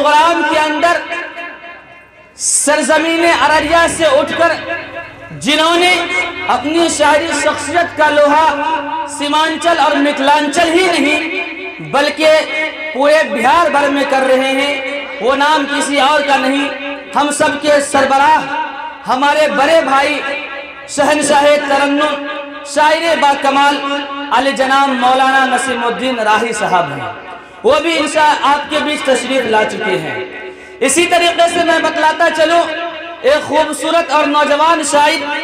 Programme کے اندر سرزمین ارریہ سے اٹھ کر جنہوں نے اپنی شاعری شخصیت کا لوہا سیمانچل اور متھلانچل ہی نہیں بلکہ پورے بہار بھر میں کر رہے ہیں، وہ نام کسی اور کا نہیں، ہم سب کے سربراہ ہمارے بڑے بھائی شہنشاہ ترنم شاعر با کمال علی جناب مولانا نسیم الدین راہی صاحب ہیں، وہ بھی انشاءاللہ آپ کے بیچ تشریف لا چکے ہیں۔ اسی طریقے سے میں بتلاتا چلوں ایک خوبصورت اور نوجوان شاعر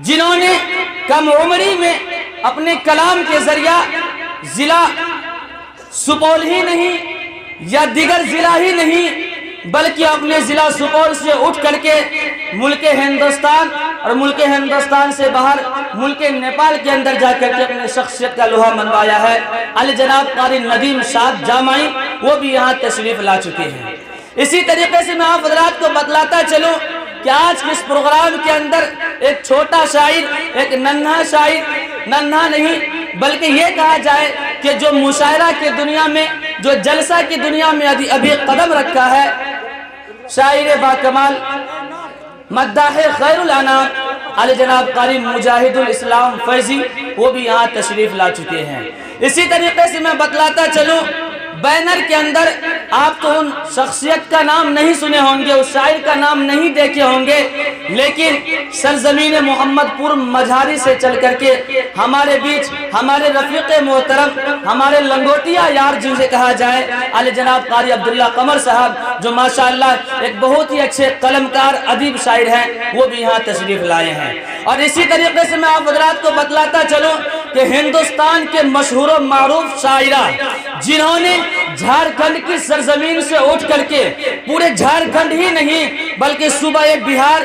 جنہوں نے کم عمری میں اپنے کلام کے ذریعہ ضلع سپول ہی نہیں یا دیگر ضلع ہی نہیں بلکہ اپنے ضلع سپول سے اٹھ کر کے ملک ہندوستان اور ملک ہندوستان سے باہر ملک نیپال کے اندر جا کر کے اپنے شخصیت کا لوہا منوایا ہے، علی جناب قاری ندیم شاد جامعی، وہ بھی یہاں تشریف لا چکے ہیں۔ اسی طریقے سے میں آپ حضرات کو بتلاتا چلوں کہ آج کے اس پروگرام کے اندر ایک چھوٹا شاعر، ایک ننھا شاعر، ننھا نہیں بلکہ یہ کہا جائے کہ جو مشاعرہ کی دنیا میں، جو جلسہ کی دنیا میں ابھی قدم رکھا ہے، شاعر با کمال مداح خیر الانام علی جناب قاری مجاہد الاسلام فیضی، وہ بھی یہاں تشریف لا چکے ہیں۔ اسی طریقے سے میں بتلاتا چلوں بینر کے اندر آپ تو ان شخصیت کا نام نہیں سنے ہوں گے، اس شاعر کا نام نہیں دیکھے ہوں گے، لیکن سرزمین محمد پور مجھاری سے چل کر کے ہمارے بیچ ہمارے رفیق محترم، ہمارے لنگوٹیا یار جنسے کہا جائے، علی جناب قاری عبداللہ قمر صاحب جو ماشاءاللہ ایک بہت ہی اچھے قلمکار ادیب شاعر ہیں، وہ بھی یہاں تشریف لائے ہیں۔ اور اسی طریقے سے میں آپ حضرات کو بتلاتا چلوں کہ ہندوستان کے مشہور و معروف شاعرہ جنہوں نے جھارکھنڈ کی سرزمین سے اٹھ کر کے پورے جھارکھنڈ ہی نہیں بلکہ صوبہ بہار،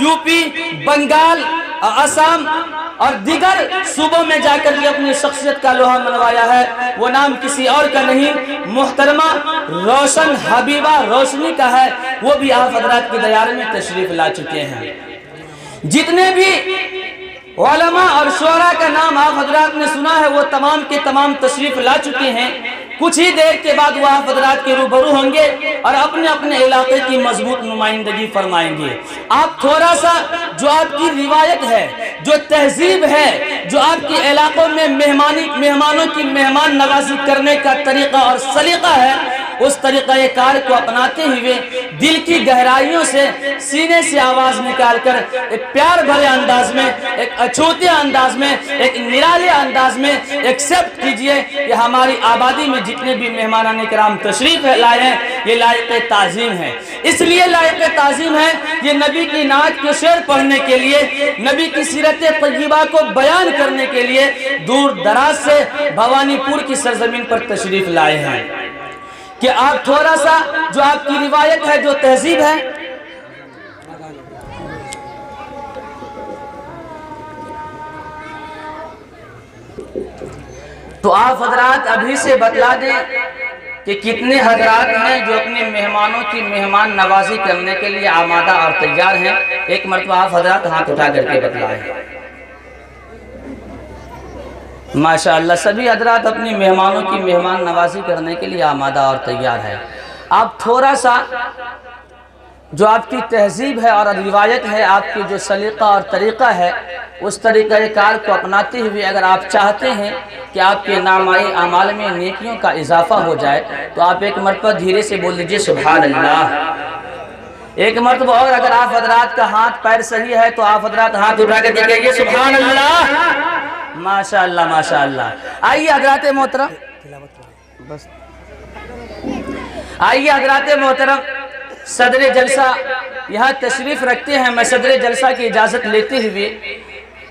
یوپی، بنگال، آسام اور دیگر صوبوں میں جا کر کے اپنی شخصیت کا لوہا منوایا ہے، وہ نام کسی اور کا نہیں، محترمہ روشن حبیبہ روشنی کا ہے، وہ بھی آپ حضرات کی دیار میں تشریف لا چکے ہیں۔ جتنے بھی علماء اور شعراء کا نام آپ حضرات نے سنا ہے وہ تمام کے تمام تشریف لا چکے ہیں، کچھ ہی دیر کے بعد وہ آپ حضرات کے روبرو ہوں گے اور اپنے اپنے علاقے کی مضبوط نمائندگی فرمائیں گے۔ آپ تھوڑا سا جو آپ کی روایت ہے، جو تہذیب ہے، جو آپ کے علاقوں میں مہمانوں کی مہمان نوازی کرنے کا طریقہ اور سلیقہ ہے، اس طریقہ کار کو اپناتے ہوئے دل کی گہرائیوں سے سینے سے آواز نکال کر ایک پیار بھرے انداز میں، ایک اچھوتے انداز میں، ایک نرالے انداز میں ایکسپٹ کیجئے کہ ہماری آبادی میں جتنے بھی مہمانان کرام تشریف لائے ہیں یہ لائق تعظیم ہے۔ اس لیے لائق تعظیم ہے یہ نبی کی نعت کے شعر پڑھنے کے لیے، نبی کی سیرت طیبہ کو بیان کرنے کے لیے دور دراز سے بھوانی پور کی سرزمین پر تشریف لائے ہیں کہ آپ تھوڑا سا جو آپ کی روایت ہے، جو تہذیب ہے، تو آپ حضرات ابھی سے بتلا دیں کہ کتنے حضرات ہیں جو اپنے مہمانوں کی مہمان نوازی کرنے کے لیے آمادہ اور تیار ہیں۔ ایک مرتبہ آپ حضرات ہاتھ اٹھا کر کے بتلائیں۔ ماشاءاللہ سبھی حضرات اپنی مہمانوں کی مہمان نوازی کرنے کے لیے آمادہ اور تیار ہیں۔ آپ تھوڑا سا جو آپ کی تہذیب ہے اور روایت ہے، آپ کی جو سلیقہ اور طریقہ ہے، اس طریقہ کار کو اپناتے ہوئے اگر آپ چاہتے ہیں کہ آپ کے نامائی اعمال میں نیکیوں کا اضافہ ہو جائے تو آپ ایک مرتبہ دھیرے سے بول دیجئے سبحان اللہ۔ ایک مرتبہ اور اگر آپ حضرات کا ہاتھ پیر صحیح ہے تو آپ حضرات ہاتھ اٹھا کے دیکھیں سبحان اللہ۔ ماشاءاللہ ماشاءاللہ۔ آئیے حضرات محترم، آئیے حضرات محترم، صدر جلسہ یہاں تشریف رکھتے ہیں۔ میں صدر جلسہ کی اجازت لیتے ہوئے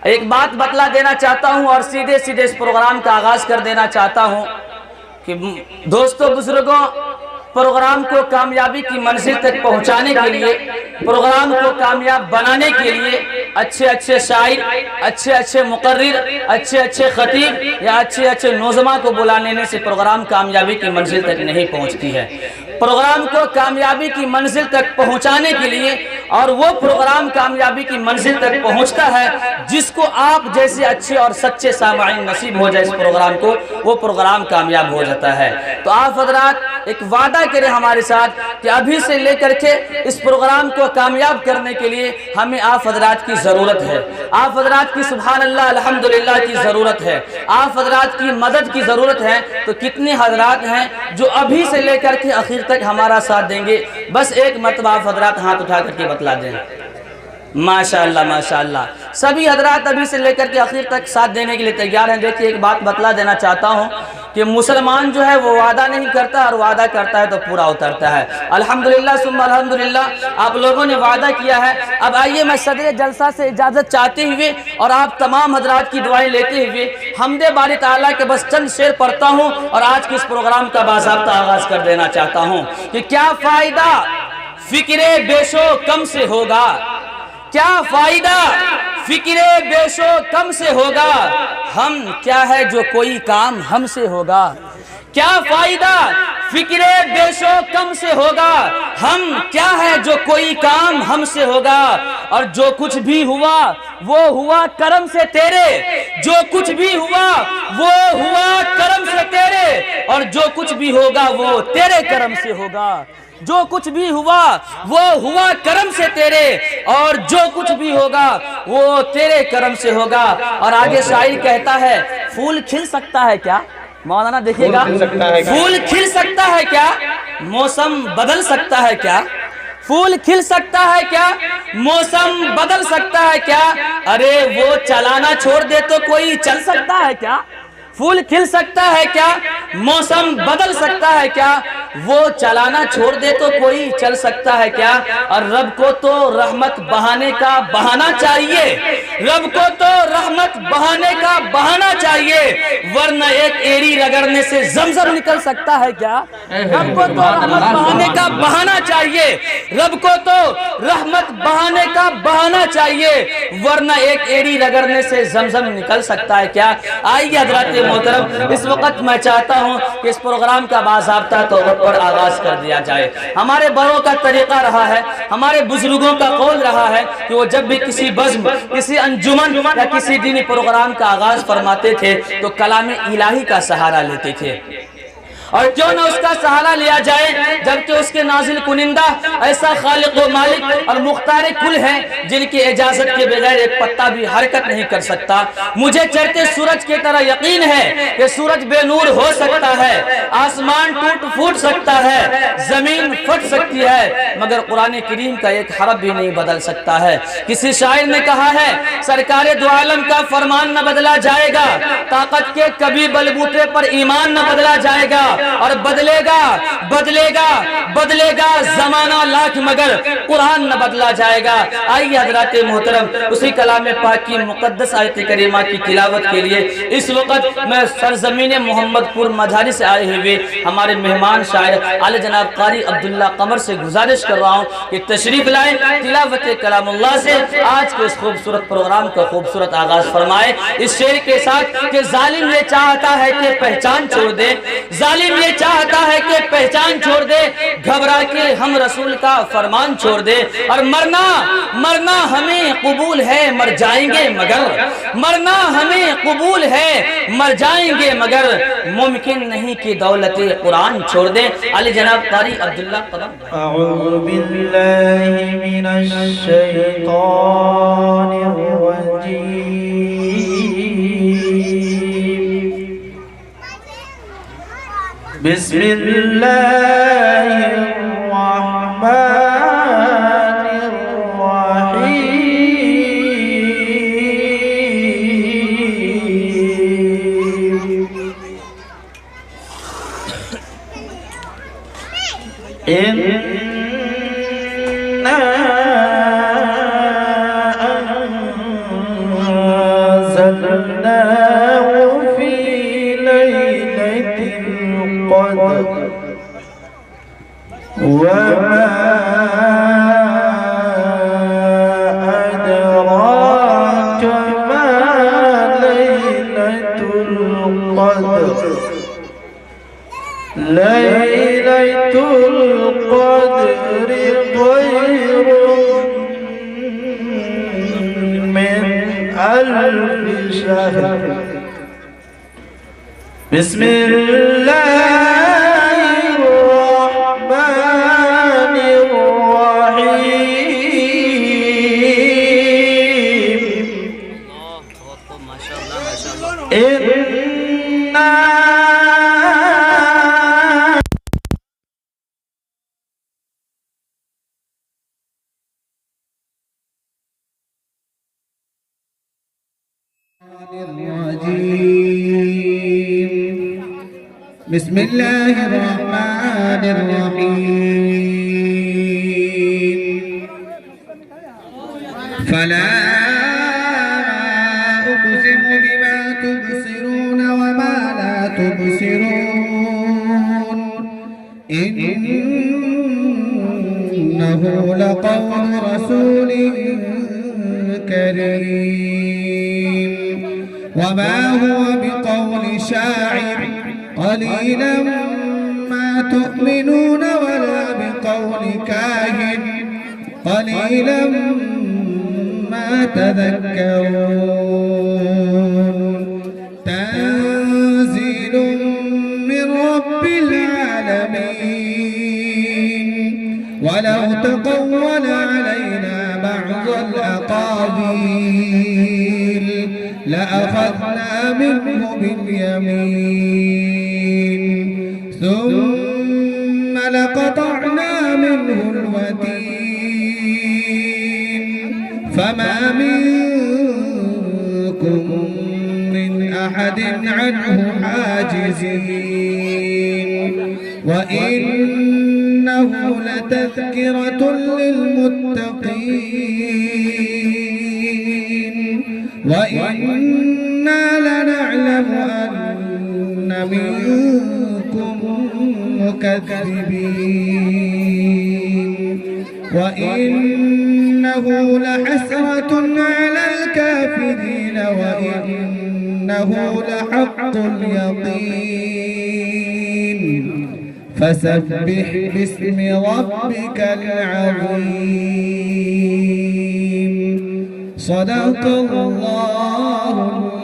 ایک بات بتلا دینا چاہتا ہوں اور سیدھے سیدھے اس پروگرام کا آغاز کر دینا چاہتا ہوں کہ دوستو بزرگوں، پروگرام کو کامیابی کی منزل تک پہنچانے کے لیے، پروگرام کو کامیاب بنانے کے لیے اچھے اچھے شاعر، اچھے اچھے مقرر، اچھے اچھے خطیب یا اچھے اچھے نوزماں کو بلانے سے پروگرام کامیابی کی منزل تک نہیں پہنچتی ہے۔ پروگرام کو کامیابی کی منزل تک پہنچانے کے لیے اور وہ پروگرام کامیابی کی منزل تک پہنچتا ہے جس کو آپ جیسے اچھے اور سچے سامعین نصیب ہو جائے اس پروگرام کو، وہ پروگرام کامیاب ہو جاتا ہے۔ تو آپ حضرات ایک وعدہ کریں ہمارے ساتھ کہ ابھی سے لے کر کے اس پروگرام کو کامیاب کرنے کے لیے ہمیں آپ حضرات کی ضرورت ہے، آپ حضرات کی سبحان اللہ الحمدللہ کی ضرورت ہے، آپ حضرات کی مدد کی ضرورت ہے۔ تو کتنے حضرات ہیں جو ابھی سے لے کر کے آخر تک ہمارا ساتھ دیں گے؟ بس ایک مرتبہ آپ حضرات ہاتھ اٹھا کر کے بتلا دیں۔ ماشاءاللہ ماشاءاللہ، سبھی حضرات ابھی سے لے کر کے آخر تک ساتھ دینے کے لیے تیار ہیں۔ دیکھیے ایک بات بتلا دینا چاہتا ہوں کہ مسلمان جو ہے وہ وعدہ نہیں کرتا، اور وعدہ کرتا ہے تو پورا اترتا ہے۔ الحمدللہ ثم الحمدللہ، آپ لوگوں نے وعدہ کیا ہے۔ اب آئیے میں صدر جلسہ سے اجازت چاہتے ہوئے اور آپ تمام حضرات کی دعائیں لیتے ہوئے حمد باری تعالیٰ کے بس چند شعر پڑھتا ہوں اور آج کے اس پروگرام کا باضابطہ آغاز کر دینا چاہتا ہوں کہ کیا فائدہ فکر بیش و کم سے ہوگا، کیا فائدہ فکر بیش و کم سے ہوگا، ہم کیا ہے جو کوئی کام ہم سے ہوگا، کیا فائدہ فکر بیش و کم سے ہوگا، ہم کیا ہے جو کوئی کام ہم سے ہوگا، اور جو کچھ بھی ہوا وہ ہوا کرم سے تیرے، جو کچھ بھی ہوا وہ ہوا کرم سے تیرے، اور جو کچھ بھی ہوگا وہ تیرے کرم سے ہوگا، جو کچھ بھی ہوا وہ ہوا کرم سے تیرے، اور جو کچھ بھی ہوگا وہ تیرے کرم سے ہوگا۔ اور آگے شاعر کہتا ہے پھول کھل سکتا ہے کیا، مولانا دیکھیے گا، پھول کھل سکتا ہے کیا، موسم بدل سکتا ہے کیا، پھول کھل سکتا ہے کیا، موسم بدل سکتا ہے کیا، ارے وہ چلانا چھوڑ دے تو کوئی چل سکتا ہے کیا، پھول کھل سکتا ہے کیا، موسم بدل سکتا ہے کیا، وہ چلانا چھوڑ دے تو کوئی چل سکتا ہے کیا، اور رب کو تو رحمت بہانے کا بہانہ چاہیے، رب کو تو رحمت بہانے کا بہانہ چاہیے، ورنہ ایک ایڑی رگڑنے سے زمزم نکل سکتا ہے کیا، رب کو تو رحمت بہانے کا بہانہ چاہیے، رب کو تو رحمت بہانے کا بہانہ چاہیے، ورنہ ایک ایڑی رگڑنے سے زمزم نکل سکتا ہے کیا۔ آئیے حضرات محترم، اس وقت میں چاہتا ہوں کہ اس پروگرام کا باضابطہ طور پر آغاز کر دیا جائے۔ ہمارے بڑوں کا طریقہ رہا ہے، ہمارے بزرگوں کا قول رہا ہے کہ وہ جب بھی کسی بزم، کسی انجمن یا کسی دینی پروگرام کا آغاز فرماتے تھے تو کلام الہی کا سہارا لیتے تھے، اور کیوں نہ اس کا سہارا لیا جائے جبکہ اس کے نازل کنندہ ایسا خالق و مالک اور مختار کل ہیں جن کی اجازت کے بغیر ایک پتا بھی حرکت نہیں کر سکتا۔ مجھے چڑھتے سورج کی طرح یقین ہے کہ سورج بے نور ہو سکتا ہے، آسمان ٹوٹ پھوٹ سکتا ہے، زمین پھٹ سکتی ہے، مگر قرآن کریم کا ایک حرف بھی نہیں بدل سکتا ہے۔ کسی شاعر نے کہا ہے سرکار دو عالم کا فرمان نہ بدلا جائے گا، طاقت کے کبھی بلبوتے پر ایمان نہ بدلا جائے گا، اور بدلے گا بدلے گا بدلے گا زمانہ لاکھ مگر قرآن نہ بدلا جائے گا۔ آئیے حضرات محترم اسی کلام پاک کی مقدس آیت کریمہ کی تلاوت کے لیے اس وقت میں سرزمین محمد پور مجھاری سے آئے ہوئے ہمارے مہمان شاعر اعلی جناب قاری عبداللہ قمر سے گزارش کر رہا ہوں کہ تشریف لائیں، تلاوت کلام اللہ سے آج کے اس خوبصورت پروگرام کا خوبصورت آغاز فرمائے اس شعر کے ساتھ کہ ظالم یہ چاہتا ہے کہ پہچان چھوڑ دے، ظالم یہ چاہتا ہے کہ پہچان چھوڑ دے، گھبرا کے ہم رسول کا فرمان چھوڑ دے، اور مرنا مرنا ہمیں قبول ہے مر جائیں گے مگر، مرنا ہمیں قبول ہے مر جائیں گے مگر، ممکن نہیں کہ دولت قرآن چھوڑ دے۔ علی جناب قاری عبداللہ قدم۔ اعوذ باللہ من الشیطان الرجیم، بسم اللہ الرحمن الرحیم، اِنَّا أَنزَلْنَاهُ فِي لَيْلَةِ الْقَدْرِ وَمَا أَدْرَاكَ مَا لَيْلَةُ الْقَدْرِ، لَيْلَةُ الْقَدْرِ خَيْرٌ ألف شهر. بسم الله الرحمن الرحيم. ما شاء الله ما شاء الله. إنا بسم الله الرحمن الرحيم. فلا أقسم بما تبصرون وما لا تبصرون إنه لقول رسول كريم وما هو بقول شاعر قليلا ما تؤمنون ولا بقول كاهن قليلا ما تذكرون. تنزيل من رب العالمين ولو تقول علينا بعض الأقاويل لأخذنا منه باليمين ثم لقطعنا منه الوتين فما منكم من أحد عنه حاجزين. وإنه لتذكرة للمتقين وإنا لنعلم أن منكم مكذبين وإنه لحسرة على الكافرين وإنه لحق اليقين. فسبح باسم ربك العظيم. صدق الله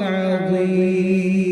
العظيم.